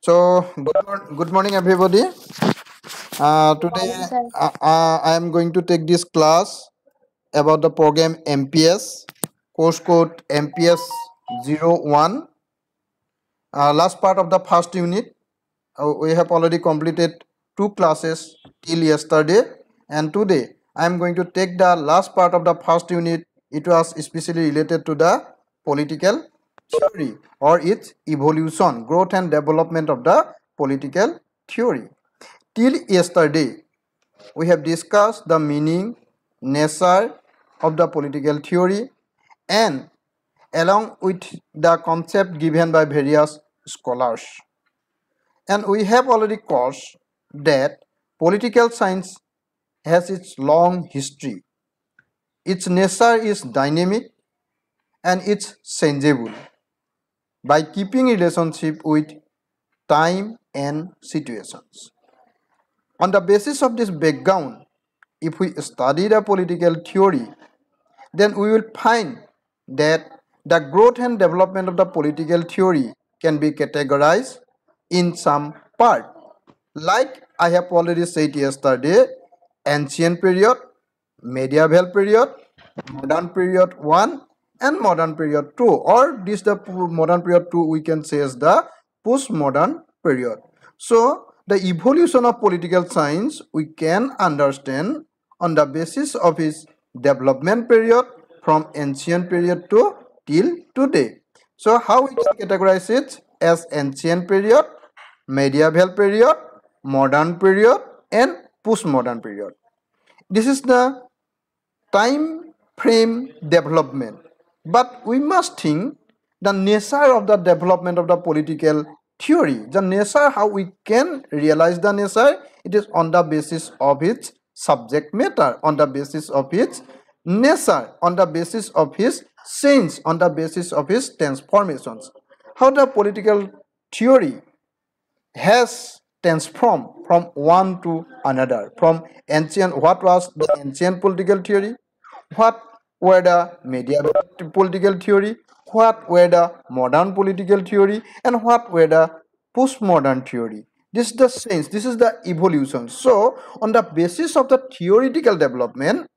So, good morning, everybody. Today, Morning, sir. I am going to take this class about the program MPS, course code MPS-01. Last part of the first unit, we have already completed 2 classes till yesterday, and today I am going to take the last part of the first unit. It was especially related to the political theory or its evolution, growth and development of the political theory. Till yesterday, we have discussed the meaning, nature of the political theory, and along with the concept given by various scholars. And we have already caused that political science has its long history. Its nature is dynamic and it's changeable by keeping relationship with time and situations. On the basis of this background, if we study the political theory, then we will find that the growth and development of the political theory can be categorized in some part. Like I have already said yesterday, ancient period, medieval period, modern period 1 and modern period 2, or this the modern period 2 we can say as the postmodern period. So the evolution of political science we can understand on the basis of its development period from ancient period to till today. So how we can categorize it as ancient period, medieval period, modern period and postmodern period. This is the time frame development, but we must think the nature of the development of the political theory, the nature, how we can realize the nature. It is on the basis of its subject matter, on the basis of its nature, on the basis of his change, on the basis of his transformations. How the political theory has transformed from one to another, from ancient, what was the ancient political theory, what were the medieval political theory, what were the modern political theory, and what were the postmodern theory. This is the sense, this is the evolution. So on the basis of the theoretical development,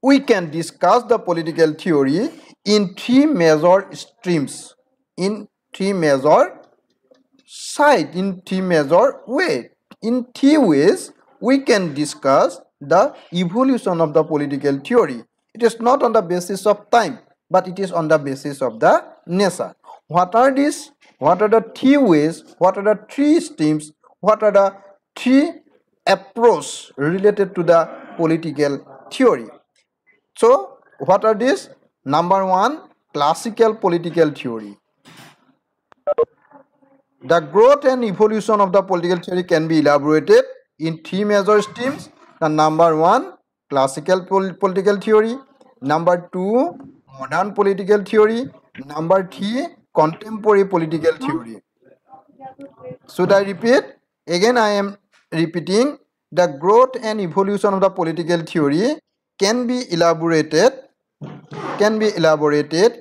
we can discuss the political theory in three major streams, in three major side, in three major ways. In three ways, we can discuss the evolution of the political theory. It is not on the basis of time, but it is on the basis of the nature. What are these? What are the three ways? What are the three streams? What are the three approaches related to the political theory? So, what are these? Number one, classical political theory. The growth and evolution of the political theory can be elaborated in three major streams. The number one, classical political theory. Number two, modern political theory. Number three, contemporary political theory. Should I repeat? Again, I am repeating. The growth and evolution of the political theory can be elaborated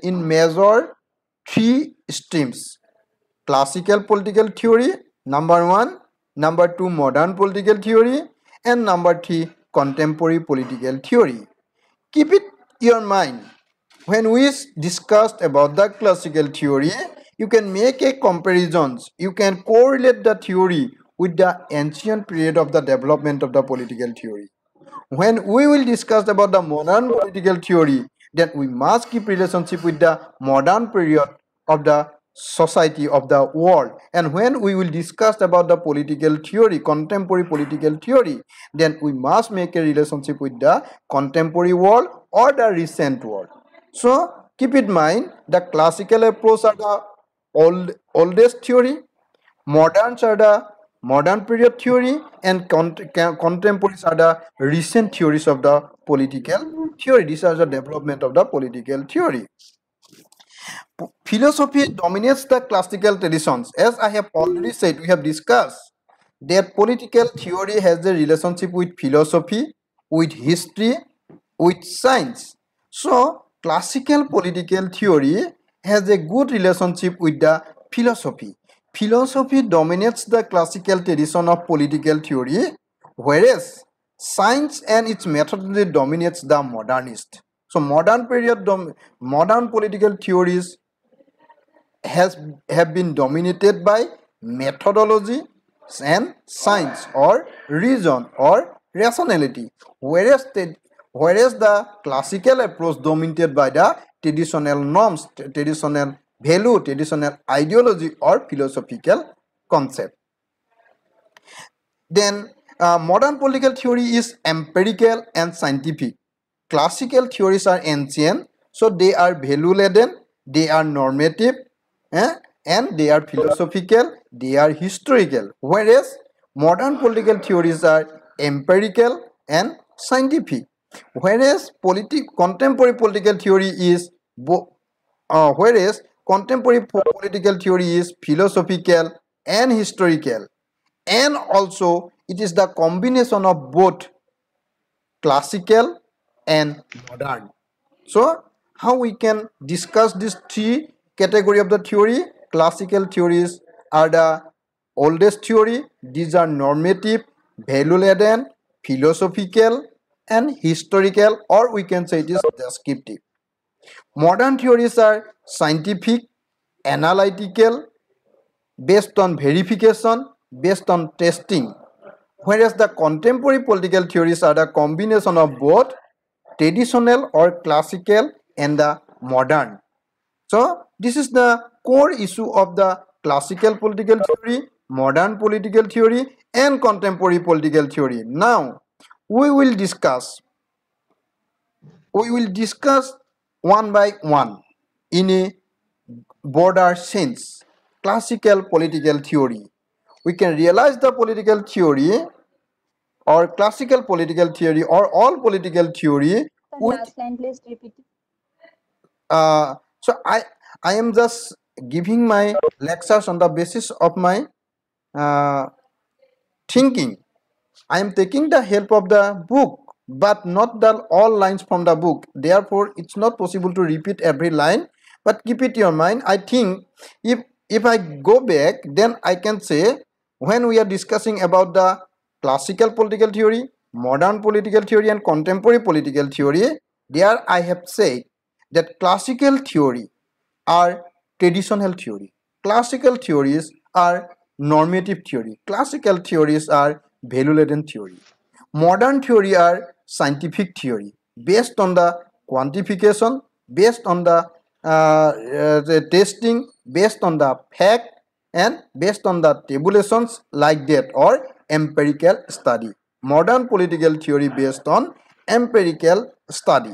in major three streams. Classical political theory, number one, number two, modern political theory, and number three, contemporary political theory. Keep it in your mind. When we discussed about the classical theory, you can make a comparisons. You can correlate the theory with the ancient period of the development of the political theory. When we will discuss about the modern political theory, then we must keep relationship with the modern period of the society of the world. And when we will discuss about the political theory, contemporary political theory, then we must make a relationship with the contemporary world or the recent world. So keep in mind, the classical approach are the oldest theory, moderns are the modern period theory, and contemporaries are the recent theories of the political theory. These are the development of the political theory. Philosophy dominates the classical traditions. As I have already said, we have discussed that political theory has a relationship with philosophy, with history, with science. So, classical political theory has a good relationship with the philosophy. philosophy dominates the classical tradition of political theory, whereas science and its methodology dominates the modernist. So modern political theories have been dominated by methodology and science or reason or rationality, whereas the classical approach dominated by the traditional norms, traditional value, traditional ideology or philosophical concept. Then modern political theory is empirical and scientific. Classical theories are ancient, so they are value laden, they are normative, and they are philosophical, they are historical. Whereas modern political theories are empirical and scientific. Whereas contemporary political theory is political theory is philosophical and historical, and also it is the combination of both classical and modern. So how we can discuss these three category of the theory? Classical theories are the oldest theory. These are normative, value laden, philosophical and historical, or we can say it is descriptive. Modern theories are scientific, analytical, based on verification, based on testing, whereas the contemporary political theories are the combination of both traditional or classical and the modern. So this is the core issue of the classical political theory, modern political theory and contemporary political theory. Now we will discuss one by one in a broader sense. Classical political theory, we can realize the political theory or classical political theory or all political theory with last line please repeat. So I am just giving my lectures on the basis of my thinking. I am taking the help of the book, but not the all lines from the book. Therefore, it's not possible to repeat every line. But keep it in your mind. I think if I go back, then I can say when we are discussing about the classical political theory, modern political theory, and contemporary political theory, there I have said that classical theory are traditional theory. Classical theories are normative theory. Classical theories are value-laden theory. Modern theory are scientific theory based on the quantification, based on the testing, based on the fact, and based on the tabulations like that or empirical study. Modern political theory based on empirical study.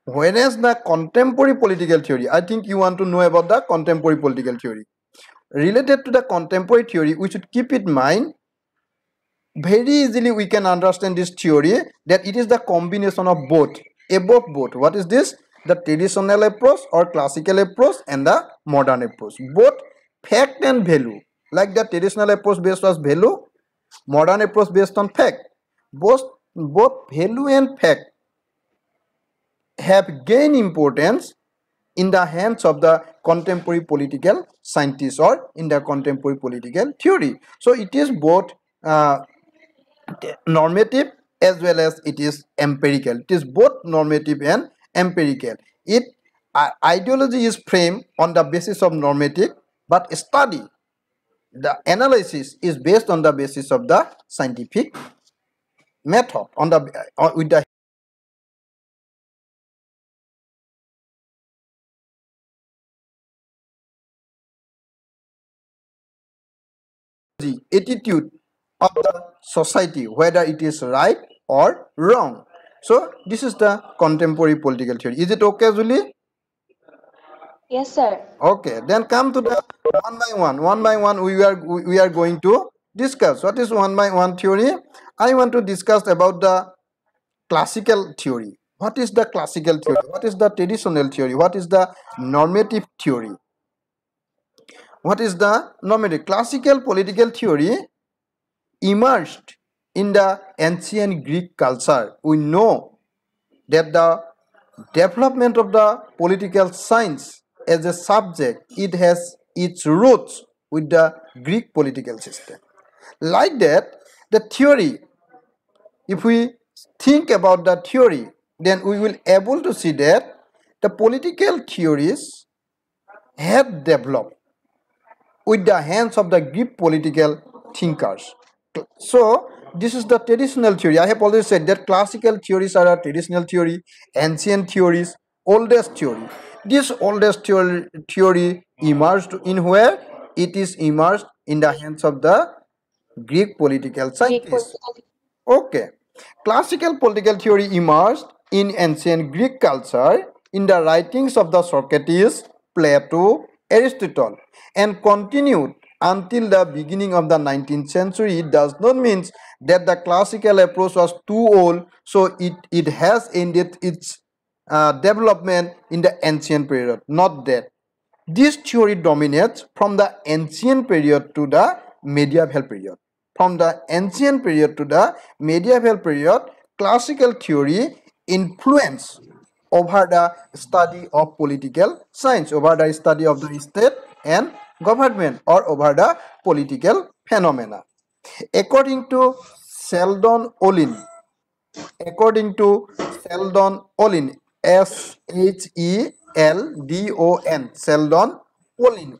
Whereas the contemporary political theory, I think you want to know about the contemporary political theory. Related to the contemporary theory, we should keep in mind very easily we can understand this theory that it is the combination of both, above both. What is this? The traditional approach or classical approach and the modern approach. Both fact and value. Like the traditional approach based on value, modern approach based on fact. Both value and fact have gained importance in the hands of the contemporary political scientists or in the contemporary political theory. So it is both normative as well as it is empirical. It is both normative and empirical. Ideology is framed on the basis of normative, but study, the analysis is based on the basis of the scientific method with the attitude of the society, whether it is right or wrong. So this is the contemporary political theory. Is it okay, Julie? Yes sir. Okay, then come to the one by one. One by one, we are going to discuss. What is one by one theory? I want to discuss about the classical theory. What is the classical theory? What is the traditional theory? What is the normative theory? What is the normative? Classical political theory emerged in the ancient Greek culture. We know that the development of the political science as a subject, it has its roots with the Greek political system. Like that, the theory, if we think about the theory, then we will able to see that the political theories had developed with the hands of the Greek political thinkers. So this is the traditional theory. I have already said that classical theories are a traditional theory, ancient theories, oldest theory. This oldest theory emerged in where? It is emerged in the hands of the Greek political Greek scientists. political. Okay. Classical political theory emerged in ancient Greek culture in the writings of the Socrates, Plato, Aristotle, and continued until the beginning of the 19th century. It does not mean that the classical approach was too old, so it has ended its development in the ancient period. Not that. This theory dominates from the ancient period to the medieval period. From the ancient period to the medieval period, classical theory influenced over the study of political science, over the study of the state and government, or over the political phenomena. According to Sheldon Olin, according to Sheldon Olin, Sheldon, Sheldon Olin, Wolin,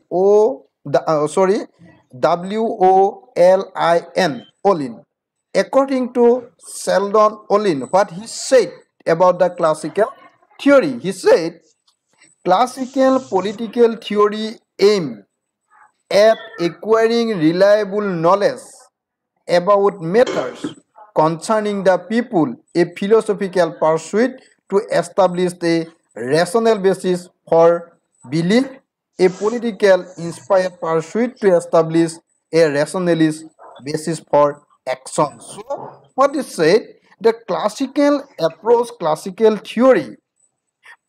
Olin. According to Sheldon Olin, what he said about the classical theory, he said classical political theory aim at acquiring reliable knowledge about matters concerning the people, a philosophical pursuit to establish a rational basis for belief, a political inspired pursuit to establish a rationalist basis for action. So, what is said, the classical approach, classical theory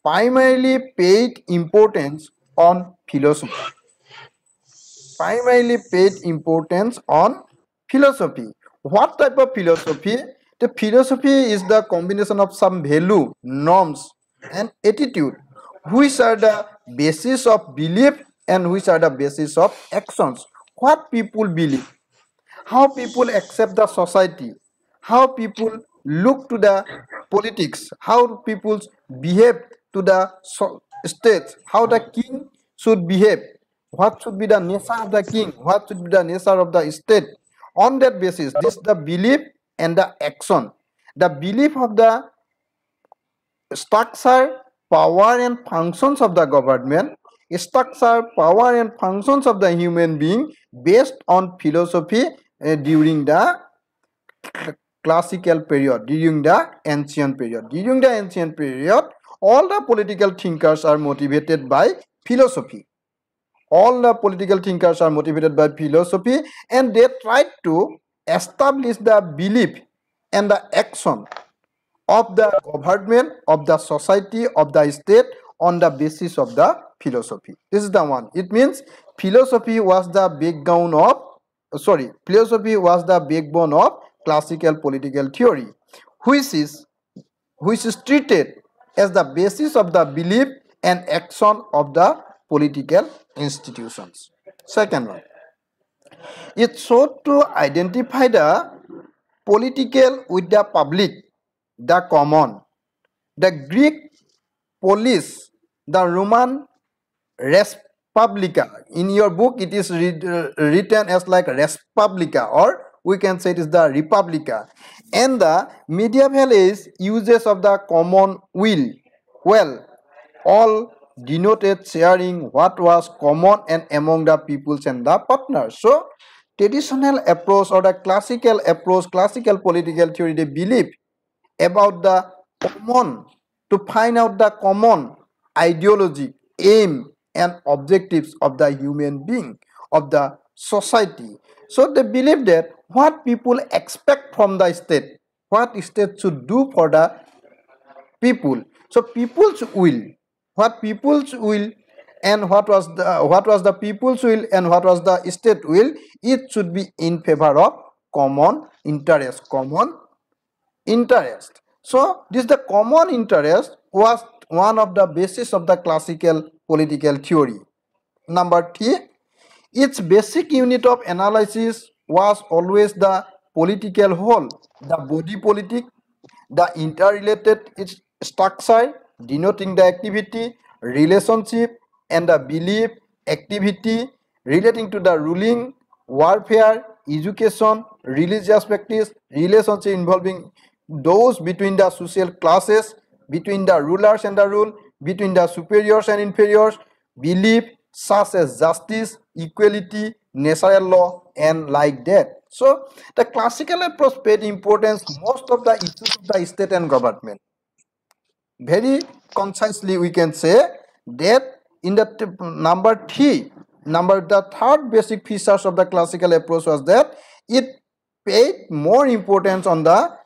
primarily paid importance on philosophy, primarily paid importance on philosophy. What type of philosophy? The philosophy is the combination of some value, norms, and attitude, which are the basis of belief and which are the basis of actions. What people believe, how people accept the society, how people look to the politics, how people behave to the state, how the king should behave, what should be the nature of the king, what should be the nature of the state. On that basis, this is the belief and the action. The belief of the structure, power and functions of the government, structure, power and functions of the human being based on philosophy during the classical period, during the ancient period. During the ancient period, all the political thinkers are motivated by philosophy. All the political thinkers are motivated by philosophy, and they try to establish the belief and the action of the government, of the society, of the state on the basis of the philosophy. This is the one. It means philosophy was the philosophy was the backbone of classical political theory, which is treated as the basis of the belief and action of the political institutions. Second one, it sought to identify the political with the public, the common. The Greek polis, the Roman res publica. In your book, it is written as like res publica, or we can say it is the republica. And the medieval age uses of the common will, well, all denoted sharing what was common and among the peoples and the partners. So, traditional approach or the classical approach, classical political theory, they believe about the common, to find out the common ideology, aim, and objectives of the human being, of the society. So they believe that what people expect from the state, what state should do for the people. So people's will, what people's will, and what was the people's will and what was the state will, it should be in favor of common interest. So this the common interest was one of the basis of the classical political theory. Number three, Its basic unit of analysis was always the political whole, the body politic, the interrelated its structure denoting the activity, relationship, and the belief, activity relating to the ruling, warfare, education, religious practice, relationship involving those between the social classes, between the rulers and the rule, between the superiors and inferiors, belief such as justice, equality, natural law, and like that. So the classical approach paid importance most of the issues of the state and government. Very concisely we can say that in the the third basic features of the classical approach was that it paid more importance on the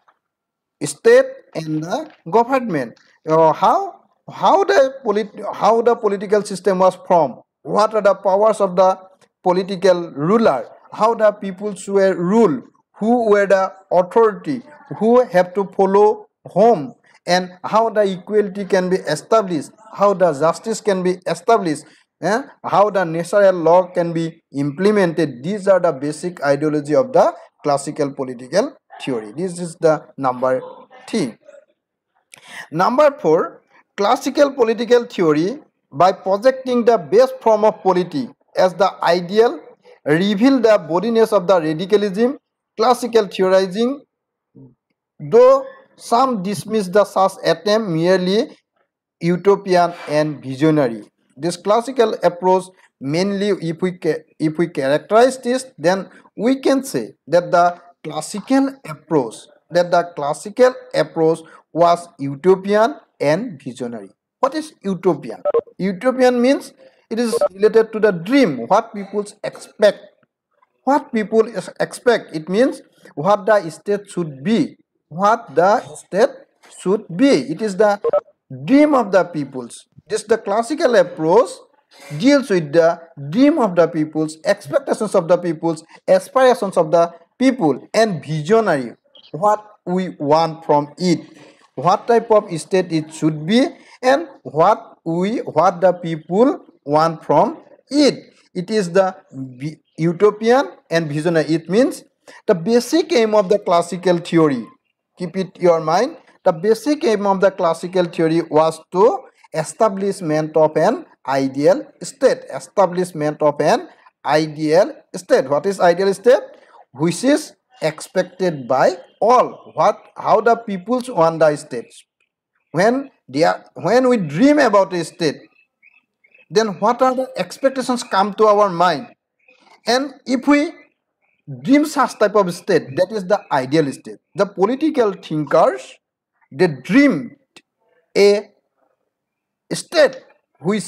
state and the government. How the political system was formed, what are the powers of the political ruler, how the peoples were ruled, who were the authority, who have to follow whom, and how the equality can be established, how the justice can be established, how the natural law can be implemented. These are the basic ideology of the classical political theory. This is the number 3. Number 4, classical political theory, by projecting the best form of polity as the ideal, reveal the bodiness of the radicalism. Classical theorizing, though some dismiss the such attempt merely utopian and visionary. This classical approach, mainly if we characterize this, then we can say that the classical approach was utopian and visionary. What is utopian? Utopian means it is related to the dream, what people expect. What people expect, it means what the state should be. What the state should be. It is the dream of the peoples. This the classical approach deals with the dream of the peoples, expectations of the peoples, aspirations of the people, and visionary, what we want from it, what type of state it should be, and what the people want from it. It is the utopian and visionary. It means the basic aim of the classical theory. Keep it your mind. The basic aim of the classical theory was to establishment of an ideal state. Establishment of an ideal state. What is ideal state? Which is expected by all. How the peoples want the states. When we dream about a state, then what are the expectations come to our mind? And if we dream such type of state, that is the ideal state. The political thinkers, they dreamed a state which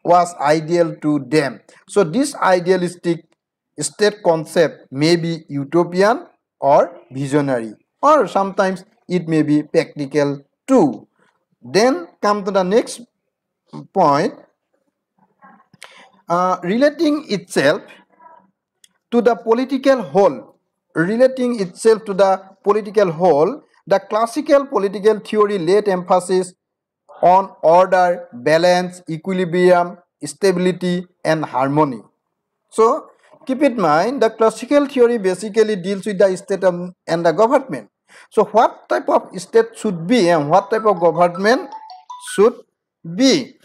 was ideal to them. So this idealistic state concept may be utopian or visionary, or sometimes it may be practical too. Then come to the next point, relating itself to the political whole. Relating itself to the political whole, the classical political theory laid emphasis on order, balance, equilibrium, stability, and harmony. So keep in mind, the classical theory basically deals with the state and the government. So what type of state should be and what type of government should be?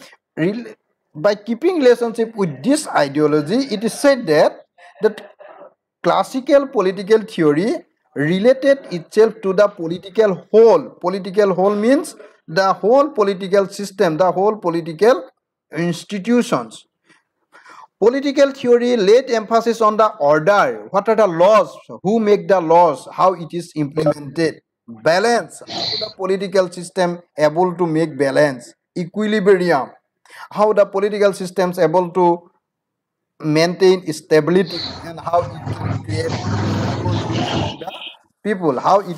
By keeping relationship with this ideology, it is said that classical political theory related itself to the political whole. Political whole means the whole political system, the whole political institutions. Political theory laid emphasis on the order. What are the laws? Who make the laws? How it is implemented? Balance. How the political system able to make balance? Equilibrium. How the political systems able to maintain stability, and how it can create harmony among the people. How it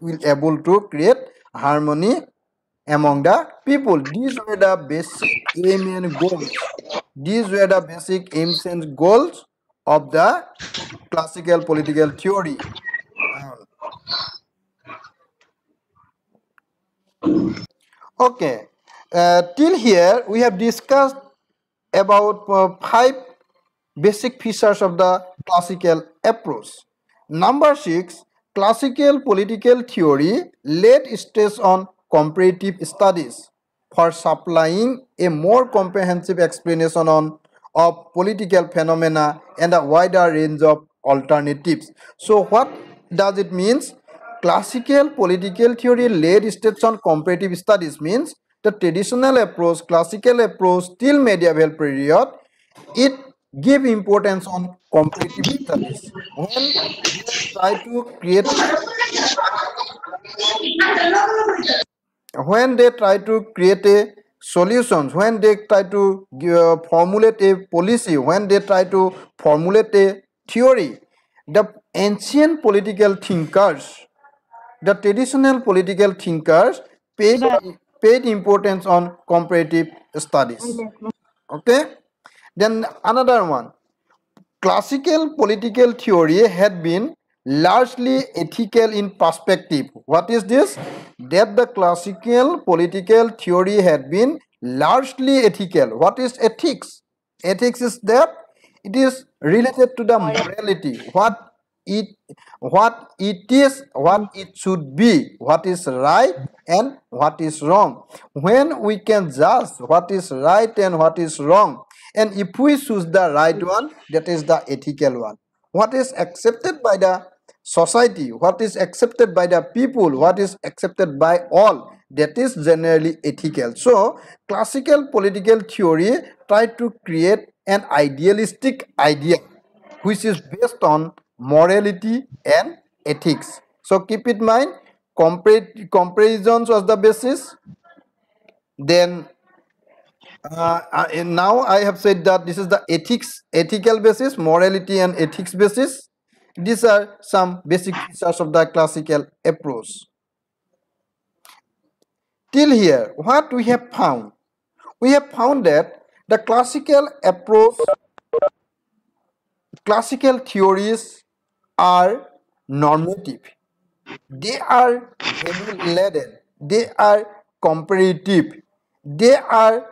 will able to create harmony among the people. These were the basic aim and goals. These were the basic aims and goals of the classical political theory. Okay, till here we have discussed about 5 basic features of the classical approach. Number 6, classical political theory laid stress on comparative studies for supplying a more comprehensive explanation of political phenomena and a wider range of alternatives. So what does it means? Classical political theory laid stress on comparative studies means the traditional approach, classical approach till medieval period, it give importance on comparative studies. When they try to create a solutions, when they try to formulate a policy, when they try to formulate a theory, the ancient political thinkers, the traditional political thinkers paid importance on comparative studies. Okay, then another one, classical political theory had been largely ethical in perspective. What is this? That the classical political theory had been largely ethical. What is ethics? Ethics is that it is related to the morality, it it is, what it should be, what is right and what is wrong. When we can judge what is right and what is wrong, and if we choose the right one, that is the ethical one. What is accepted by the society, what is accepted by the people, what is accepted by all, that is generally ethical. So classical political theory tried to create an idealistic idea which is based on morality and ethics. So keep in mind, comparisons was the basis. Then and now I have said that this is the ethical basis, morality and ethics basis. These are some basic features of the classical approach. Till here, what we have found? We have found that the classical approach, classical theories are normative. They are value laden. They are comparative. They are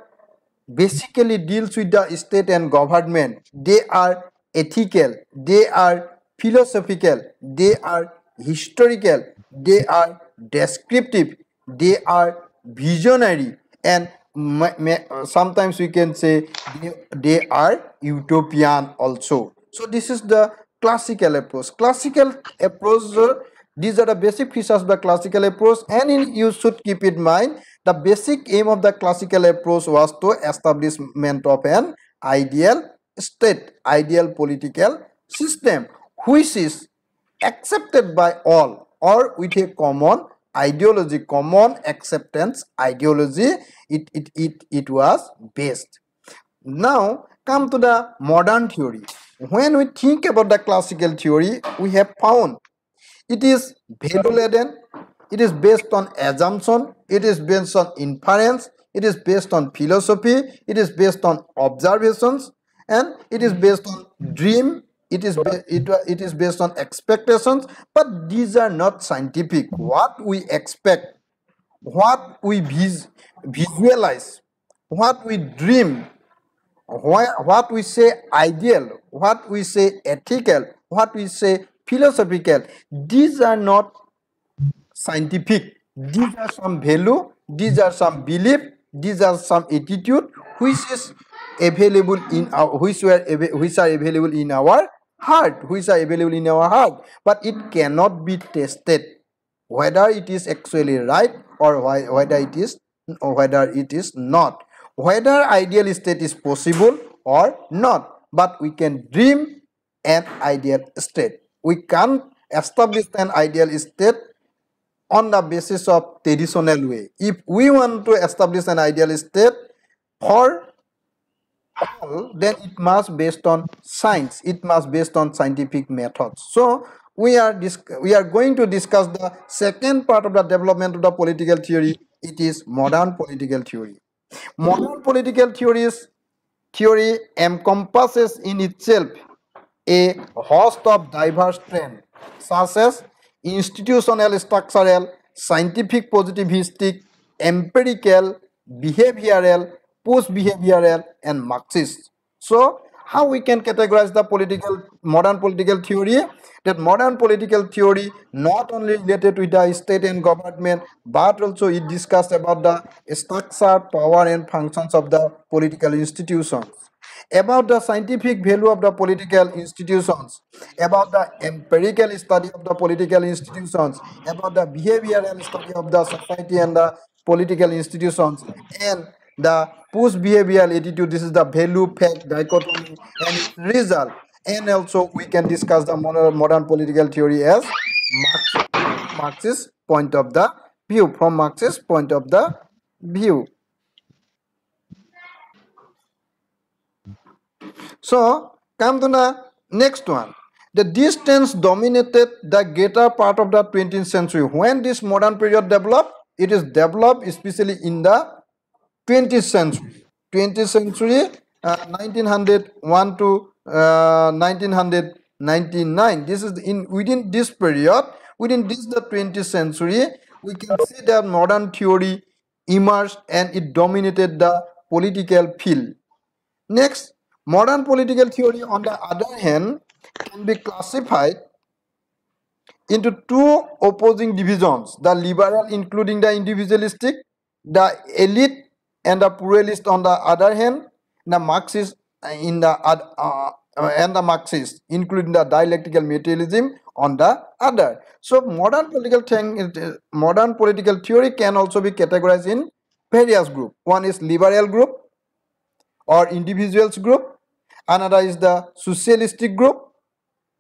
basically deals with the state and government. They are ethical. They are philosophical. They are historical. They are descriptive. They are visionary, and sometimes we can say they are utopian also. So this is the classical approach. Classical approach, these are the basic features of the classical approach, and you should keep in mind the basic aim of the classical approach was to establishment of an ideal state, ideal political system, which is accepted by all or with a common ideology, common acceptance ideology. It was based. Now come to the modern theory. When we think about the classical theory, we have found it is value laden, it is based on assumption, it is based on inference, it is based on philosophy, it is based on observations, and it is based on dream, it is based on expectations. But these are not scientific. What we expect, what we visualize, what we dream, what we say ideal, what we say ethical, what we say philosophical, these are not scientific. These are some value, these are some belief, these are some attitude which is available in our, which are available in our heart, which are available in our heart, but it cannot be tested whether it is actually right or whether it is, or whether it is not, whether ideal state is possible or not. But we can dream an ideal state. We can't establish an ideal state on the basis of traditional way. If we want to establish an ideal state for all, then it must based on science. It must based on scientific methods. So we are going to discuss the second part of the development of the political theory. It is modern political theory. Modern political theory encompasses in itself a host of diverse trends such as institutional, structural, scientific, positivistic, empirical, behavioral, post-behavioral, and Marxist. So how we can categorize the modern political theory? That modern political theory not only related with the state and government, but also it discussed about the structure, power, and functions of the political institutions, about the scientific value of the political institutions, about the empirical study of the political institutions, about the behavioral study of the society and the political institutions, and the post-behavioral attitude. This is the value-fact dichotomy and its result. And also we can discuss the modern political theory as Marxist point of the view, from Marxist point of the view. So, come to the next one. The distance dominated the greater part of the 20th century. When this modern period developed, it is developed especially in the 20th century. 20th century, 1901 to 1999. This is within this period, within this the 20th century, we can see that modern theory emerged and it dominated the political field. Next, modern political theory, on the other hand, can be classified into two opposing divisions: the liberal, including the individualistic, the elite, and the pluralist on the other hand, the Marxist and the Marxist, including the dialectical materialism on the other. So, modern political theory can also be categorized in various groups. One is liberal group or individuals group. Another is the socialistic group,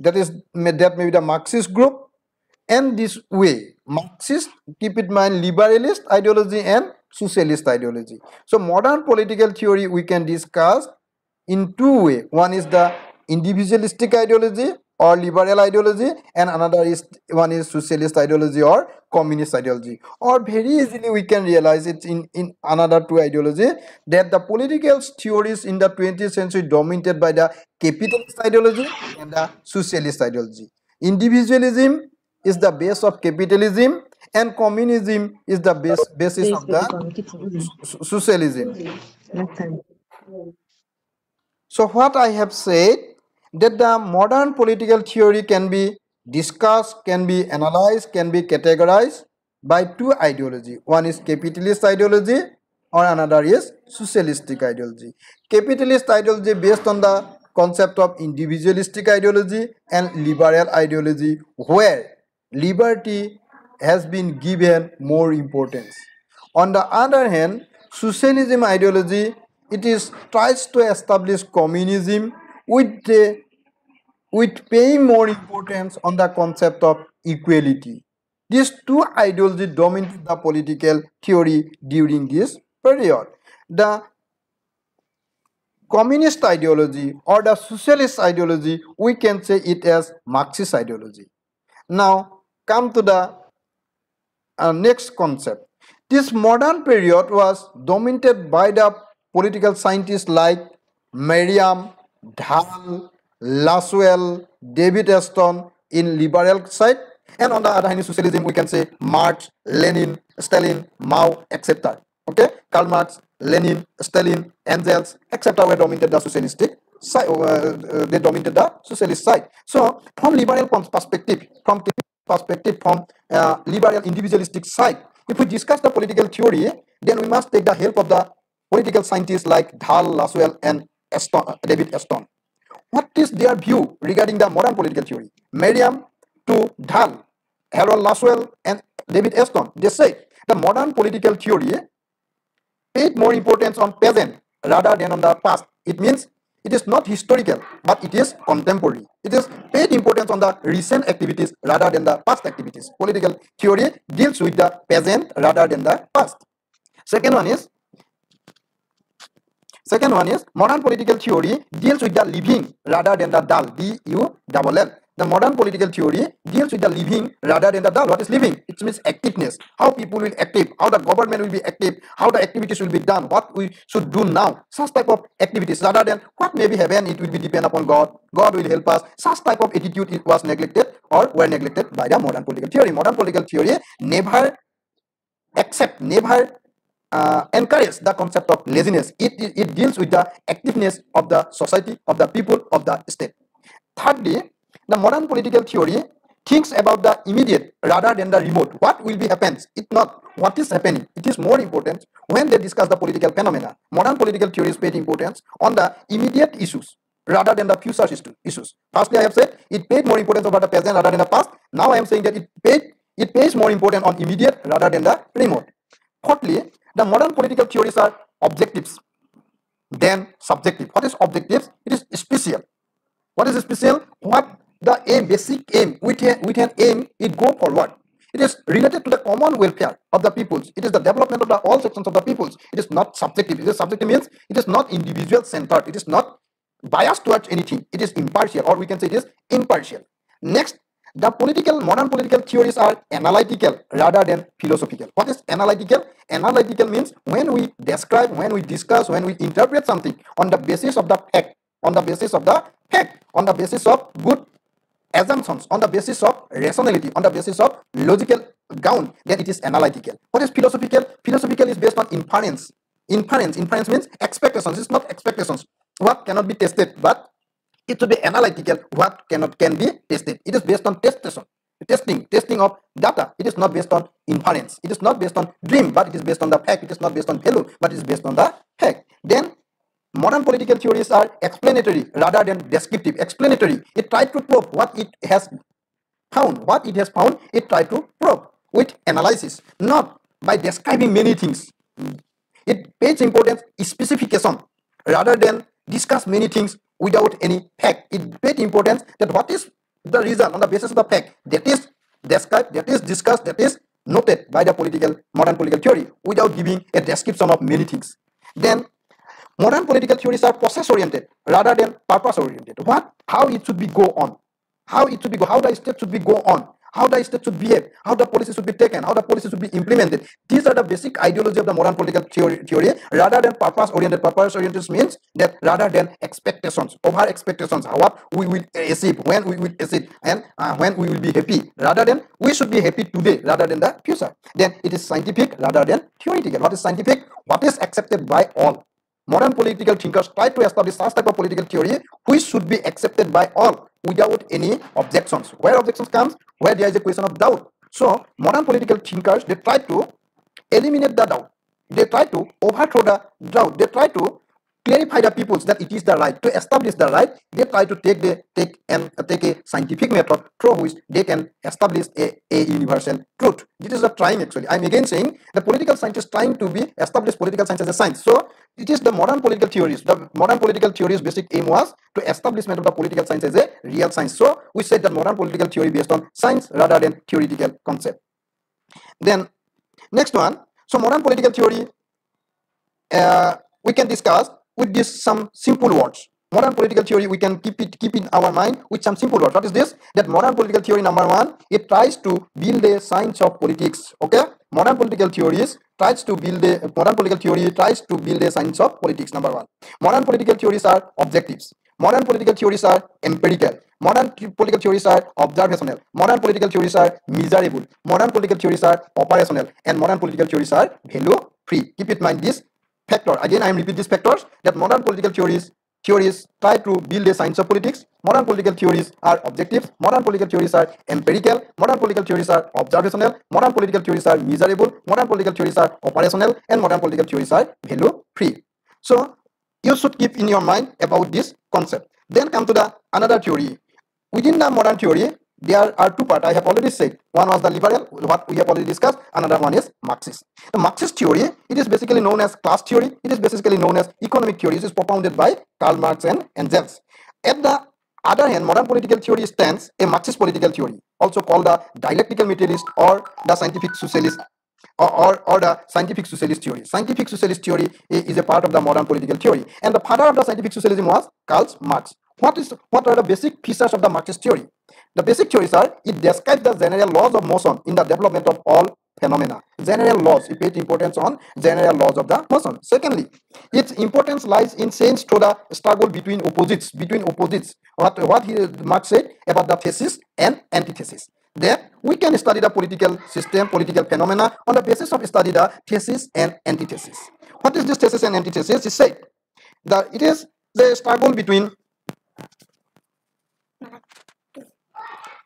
that may be the Marxist group. And this way, Marxist, keep in mind, liberalist ideology and socialist ideology. So modern political theory we can discuss in two ways. One is the individualistic ideology or liberal ideology, and another is socialist ideology or communist ideology. Or very easily we can realize it in another two ideology, that the political theories in the 20th century dominated by the capitalist ideology and the socialist ideology. Individualism is the base of capitalism, and communism is the basis of the socialism. So what I have said, that the modern political theory can be discussed, can be analyzed, can be categorized by two ideology. One is capitalist ideology or another is socialistic ideology. Capitalist ideology based on the concept of individualistic ideology and liberal ideology, where liberty has been given more importance. On the other hand, socialism ideology, it is tries to establish communism with paying more importance on the concept of equality. These two ideologies dominated the political theory during this period. The communist ideology or the socialist ideology, we can say it as Marxist ideology. Now, come to the next concept. This modern period was dominated by the political scientists like Merriam, Dhal, Laswell, David Aston in liberal side, and on the other hand in socialism we can say Marx, Lenin, Stalin, Mao, etc. Okay, Karl Marx, Lenin, Stalin, Engels, etc. were dominated the socialistic side. They dominated the socialist side. So, from liberal perspective, from liberal individualistic side, if we discuss the political theory, then we must take the help of the political scientists like Dhal, Laswell, and David Aston. What is their view regarding the modern political theory? Merriam to Dhal, Harold Laswell, and David Aston, they say the modern political theory paid more importance on present rather than on the past. It means it is not historical, but it is contemporary. It is paid importance on the recent activities rather than the past activities. Political theory deals with the present rather than the past. Second one is modern political theory deals with the living rather than the dull. D-U-L-L. The modern political theory deals with the living rather than the dull. What is living? It means activeness. How people will active, how the government will be active, how the activities will be done, what we should do now. Such type of activities rather than what may be heaven, it will be depend upon God. God will help us. Such type of attitude it was neglected or were neglected by the modern political theory. Modern political theory never encourage the concept of laziness. It deals with the activeness of the society, of the people, of the state. Thirdly, the modern political theory thinks about the immediate rather than the remote. What will be happens? It's not what is happening. It is more important when they discuss the political phenomena. Modern political theories paid importance on the immediate issues rather than the future issues. Firstly, I have said it paid more importance over the present rather than the past. Now I am saying that it pays more importance on immediate rather than the remote. Fourthly, the modern political theories are objectives than subjective. What is objectives? It is special. What is special? What the aim, basic aim, with an aim, it go forward. It is related to the common welfare of the peoples. It is the development of the all sections of the peoples. It is not subjective. It is subjective means it is not individual centered. It is not biased towards anything. It is impartial, or we can say it is impartial. Next, the modern political theories are analytical rather than philosophical. What is analytical? Analytical means when we describe, when we discuss, when we interpret something on the basis of the fact, on the basis of the fact, on the basis of good assumptions, on the basis of rationality, on the basis of logical ground, then it is analytical. What is philosophical? Philosophical is based on inference. Inference means expectations. It's not expectations. What cannot be tested, but it should be analytical. What can be tested. It is based on testing of data. It is not based on inference. It is not based on dream, but it is based on the fact. It is not based on value, but it is based on the fact. Then modern political theories are explanatory rather than descriptive. Explanatory, it tries to prove what it has found. What it has found, it tries to prove with analysis, not by describing many things. It pays importance specification rather than discuss many things without any fact. It paid importance that what is the reason on the basis of the fact that is described, that is discussed, that is noted by the modern political theory without giving a description of many things. Then modern political theories are process oriented rather than purpose oriented. How it should be go on, how the state should be go on, how the state should behave, how the policy should be taken, how the policy should be implemented. These are the basic ideology of the modern political theory rather than purpose oriented. Purpose oriented means that rather than expectations, over expectations, what we will achieve, when we will achieve, and when we will be happy, rather than we should be happy today rather than the future. Then it is scientific rather than theoretical. What is scientific? What is accepted by all. Modern political thinkers try to establish such type of political theory which should be accepted by all without any objections. Where objections comes, where there is a question of doubt. So modern political thinkers, they try to eliminate the doubt. They try to overthrow the doubt. They try to clarify the peoples that it is the right. To establish the right, they try to take a scientific method through which they can establish a universal truth. This is a trying actually. I'm again saying the political scientists trying to establish political science as a science. So it is the modern political theories. The modern political theories' basic aim was to establishment of the political science as a real science. So we said that modern political theory based on science rather than theoretical concept. Then next one. So modern political theory we can discuss with this some simple words. Modern political theory, we can keep in our mind with some simple words. What is this? That modern political theory, number one, it tries to build a science of politics. Okay, modern political theory tries to build a science of politics. Number one, modern political theories are objectives. Modern political theories are empirical. Modern political theories are observational. Modern political theories are measurable. Modern political theories are operational, and modern political theories are value free. Keep in mind this factor. Again, I am repeat these factors that modern political theories try to build a science of politics. Modern political theories are objectives. Modern political theories are empirical. Modern political theories are observational. Modern political theories are measurable. Modern political theories are operational, and modern political theories are value free. So you should keep in your mind about this concept. Then come to the another theory. Within the modern theory, there are two parts. I have already said. One was the liberal, what we have already discussed. Another one is Marxist. The Marxist theory, it is basically known as class theory. It is basically known as economic theory. It is propounded by Karl Marx and Engels. At the other hand, modern political theory stands a Marxist political theory, also called the dialectical materialist or the scientific socialist. Or the scientific socialist theory. Scientific socialist theory is a part of the modern political theory, and the father of the scientific socialism was Karl Marx. What are the basic features of the Marxist theory? The basic theories are it describes the general laws of motion in the development of all phenomena. General laws, it pays importance on general laws of the motion. Secondly, its importance lies in sense to the struggle between opposites. What Marx said about the thesis and antithesis. that we can study the political system, political phenomena on the basis of study the thesis and antithesis. What is this thesis and antithesis? It said that it is the struggle between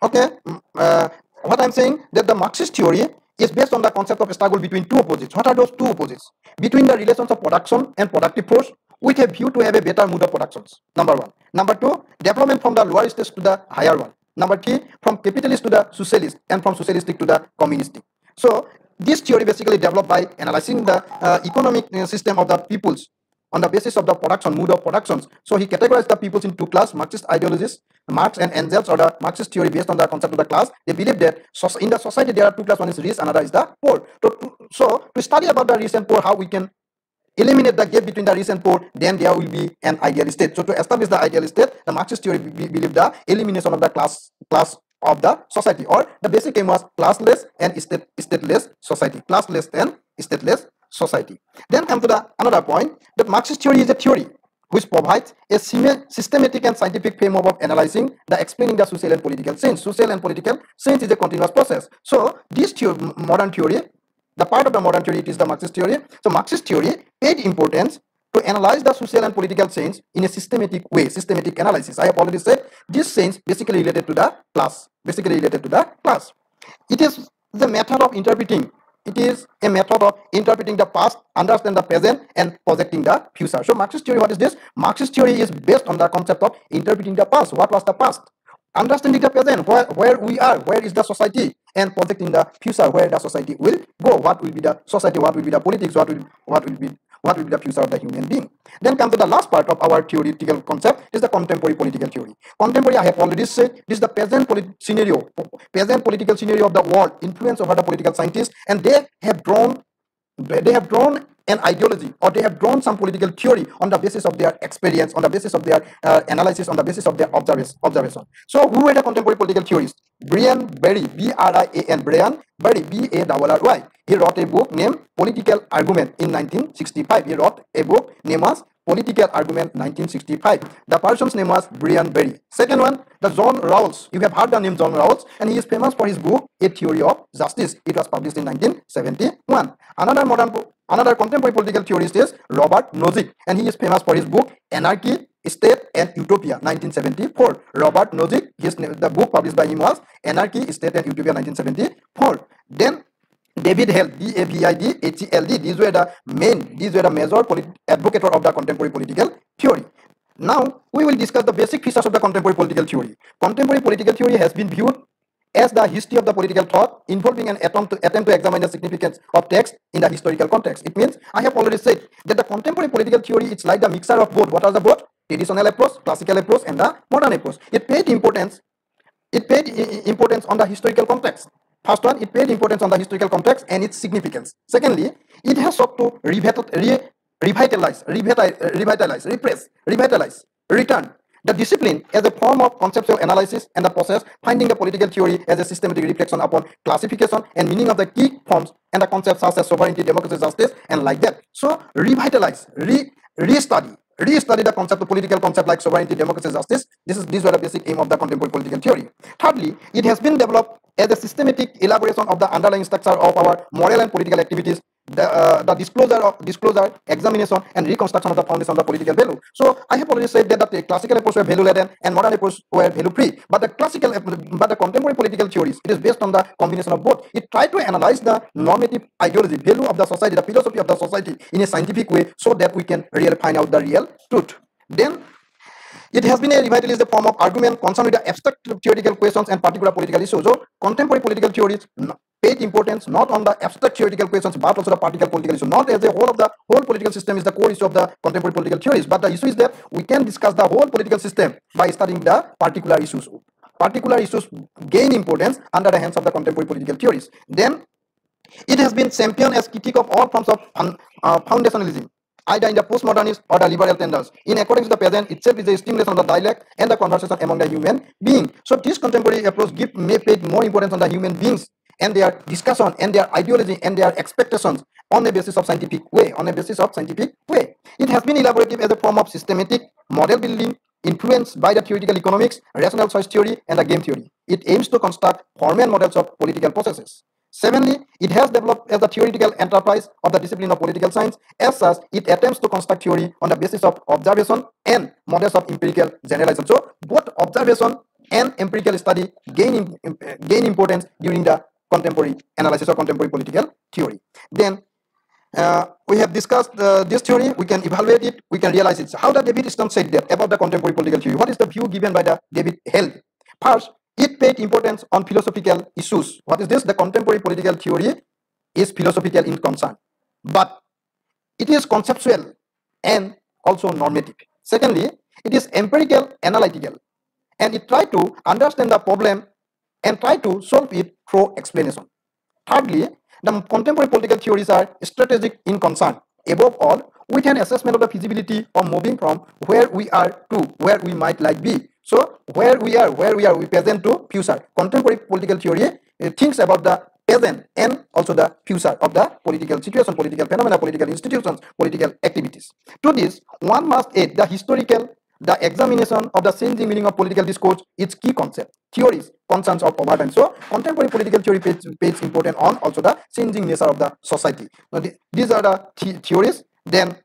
what I'm saying that the Marxist theory is based on the concept of struggle between two opposites. What are those two opposites? Between the relations of production and productive force with a view to have a better mode of productions. Number one. Number two, development from the lower stage to the higher one. Number three, from capitalist to the socialist and from socialistic to the communistic. So this theory basically developed by analyzing the economic system of the peoples on the basis of the production, mood of productions. So he categorized the peoples in two classes, Marxist ideologies, Marx and Engels, or the Marxist theory based on the concept of the class. They believe that in the society there are two classes, one is rich, another is the poor. So to study about the rich and poor, how we can eliminate the gap between the rich and poor, then there will be an ideal state. So to establish the ideal state, the Marxist theory believe the elimination of the class of the society, or the basic aim was classless and stateless society. Classless and stateless society. Then come to the another point that Marxist theory is a theory which provides a systematic and scientific framework of analyzing the explaining the social and political change. Social and political change is a continuous process. So this theory, modern theory, the part of the modern theory, it is the Marxist theory. So Marxist theory paid importance to analyze the social and political change in a systematic way, systematic analysis. I have already said this change basically related to the class, It is the method of interpreting. It is a method of interpreting the past, understand the present, and projecting the future. So Marxist theory, what is this? Marxist theory is based on the concept of interpreting the past. What was the past? Understanding the present, where we are, where is the society, and projecting the future, where the society will go. What will be the society? What will be the politics? What will be the future of the human being? Then come to the last part of our theoretical concept is the contemporary political theory. Contemporary, I have already said, this is the present political scenario of the world, influence over the political scientists, and they have drawn an ideology, or they have drawn some political theory on the basis of their experience, on the basis of their analysis, on the basis of their observation. So who were the contemporary political theorists? Brian Berry, B-R-I-A-N, Brian Berry, B-A-R-R-Y. He wrote a book named Political Argument in 1965. He wrote a book named as Political Argument 1965. The person's name was Brian Berry. Second one, the John Rawls. You have heard the name John Rawls, and he is famous for his book A Theory of Justice. It was published in 1971. Another contemporary political theorist is Robert Nozick, and he is famous for his book Anarchy, State and Utopia, 1974. Robert Nozick, the book published by him was Anarchy, State and Utopia, 1974. Then David Held, D-A-V-I-D-H-E-L-D. These were the major advocates of the contemporary political theory. Now, we will discuss the basic features of the contemporary political theory. Contemporary political theory has been viewed as the history of the political thought involving an attempt to examine the significance of text in the historical context. It means, I have already said that the contemporary political theory is like the mixture of both. What are the both? Traditional approach, classical approach, and the modern approach. It paid importance on the historical context. First one, it paid importance on the historical context and its significance. Secondly, it has sought to revitalize, return the discipline as a form of conceptual analysis, and the process finding the political theory as a systematic reflection upon classification and meaning of the key forms and the concepts such as sovereignty, democracy, justice, and like that. So revitalize, restudy the concept of political concept like sovereignty, democracy, justice. These were the basic aim of the contemporary political theory. Thirdly, it has been developed as a systematic elaboration of the underlying structure of our moral and political activities, the disclosure, examination, and reconstruction of the foundation of the political value. So I have already said that the classical approach were value laden and modern approach were value free. But the contemporary political theories, it is based on the combination of both. It tried to analyze the normative ideology, value of the society, the philosophy of the society in a scientific way, so that we can really find out the real truth. Then it has been a revitalized form of argument concerned with the abstract theoretical questions and particular political issues. So contemporary political theories paid importance not on the abstract theoretical questions, but also the particular political issue. Not as a whole of the whole political system is the core issue of the contemporary political theories, but the issue is that we can discuss the whole political system by studying the particular issues. Particular issues gain importance under the hands of the contemporary political theories. Then it has been championed as critique of all forms of foundationalism, either in the postmodernist or the liberal tenders. In accordance with the present itself is a stimulation of the dialect and the conversation among the human being. So this contemporary approach may pay more importance on the human beings and their discussion and their ideology and their expectations on the basis of scientific way. It has been elaborative as a form of systematic model building, influenced by the theoretical economics, rational choice theory, and the game theory. It aims to construct formal models of political processes. Secondly, it has developed as a theoretical enterprise of the discipline of political science. As such, it attempts to construct theory on the basis of observation and models of empirical generalization. So, both observation and empirical study gain importance during the contemporary analysis of contemporary political theory. Then, we have discussed this theory, we can evaluate it, we can realize it. So how does David Stone say that about the contemporary political theory? What is the view given by the David Held? First, it paid importance on philosophical issues. What is this? The contemporary political theory is philosophical in concern, but it is conceptual and also normative. Secondly, it is empirical, analytical, and it try to understand the problem and try to solve it through explanation. Thirdly, the contemporary political theories are strategic in concern. Above all, with an assessment of the feasibility of moving from where we are to where we might like be. So, where we are, we present to future. Contemporary political theory thinks about the present and also the future of the political situation, political phenomena, political institutions, political activities. To this, one must add the historical, the examination of the changing meaning of political discourse, its key concept, theories, concerns of over time. So, contemporary political theory pays important on also the changing nature of the society. Now, these are the theories. Then,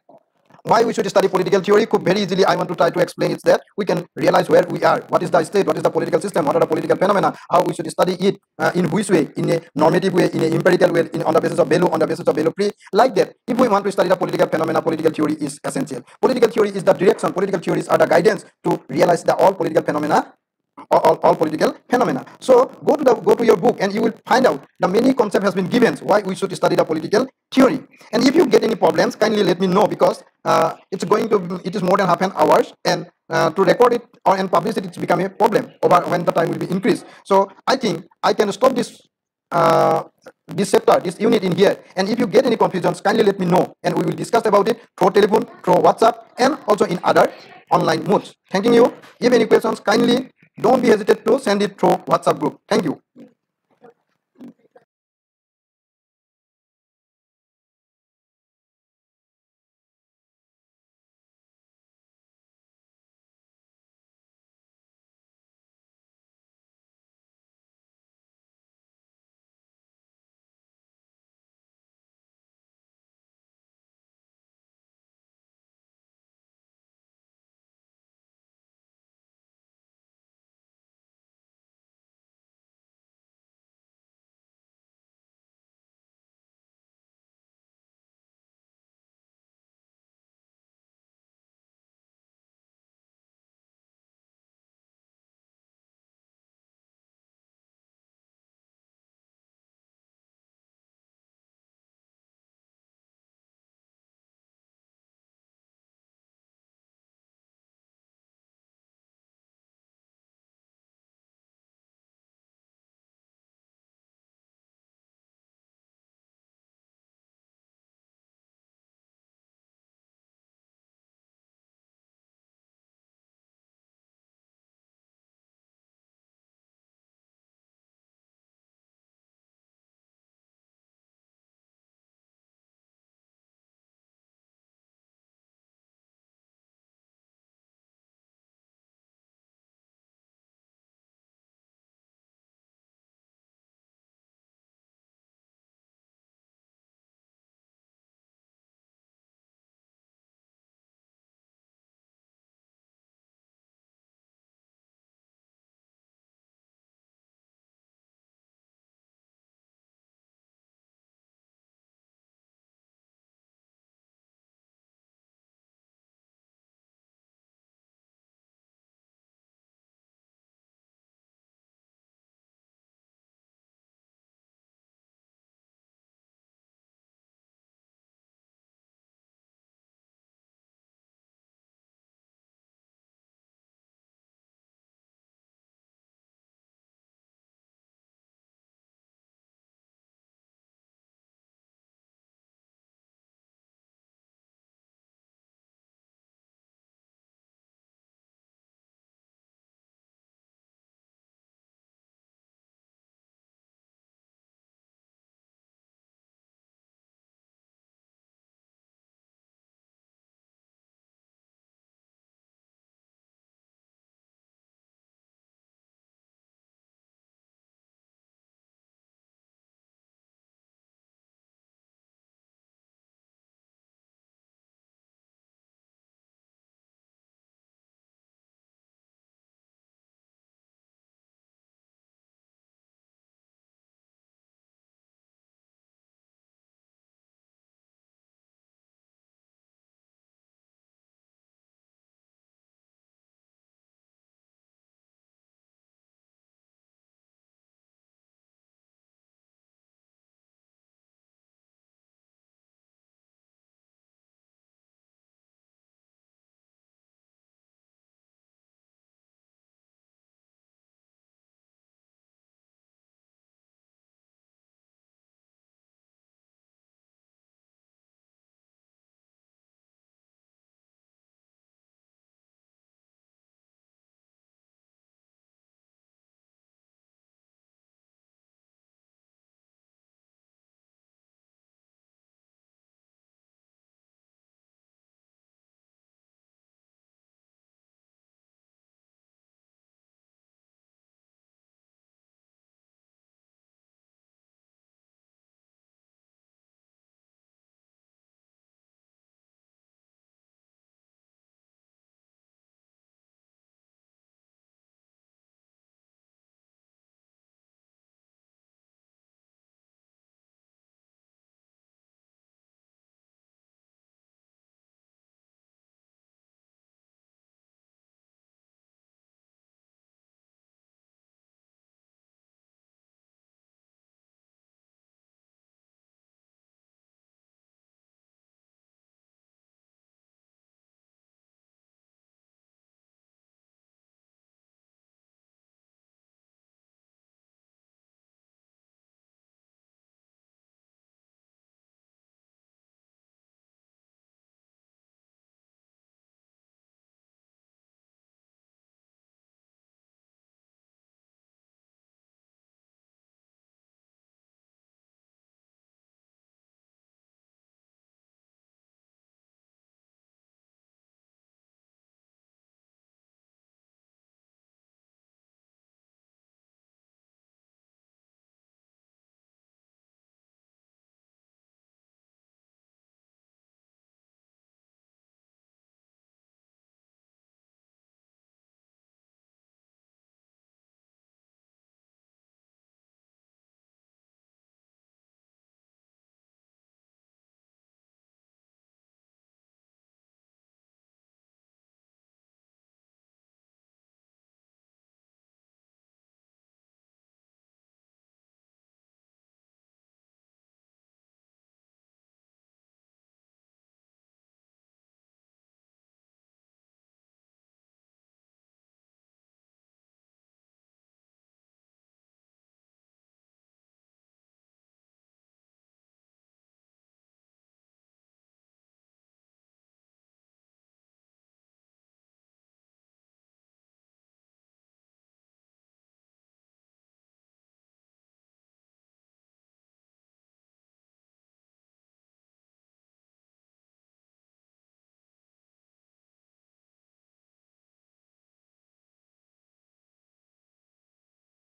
why we should study political theory? Very easily, I want to try to explain it that we can realize where we are, what is the state, what is the political system, what are the political phenomena, how we should study it, in which way, in a normative way, in an empirical way, on the basis of value, on the basis of value free, like that. If we want to study the political phenomena, political theory is essential. Political theory is the direction, political theories are the guidance to realize the all political phenomena, all political phenomena. So go to your book and you will find out the many concept has been given why we should study the political theory. And if you get any problems, kindly let me know, because it is more than half an hour, and to record it and publish it, it's become a problem over when the time will be increased. So I think I can stop this this chapter, this unit in here, and if you get any confusions, kindly let me know, and we will discuss about it through telephone, through WhatsApp, and also in other online modes. Thanking you. If any questions, kindly don't be hesitant to send it through WhatsApp group. Thank you.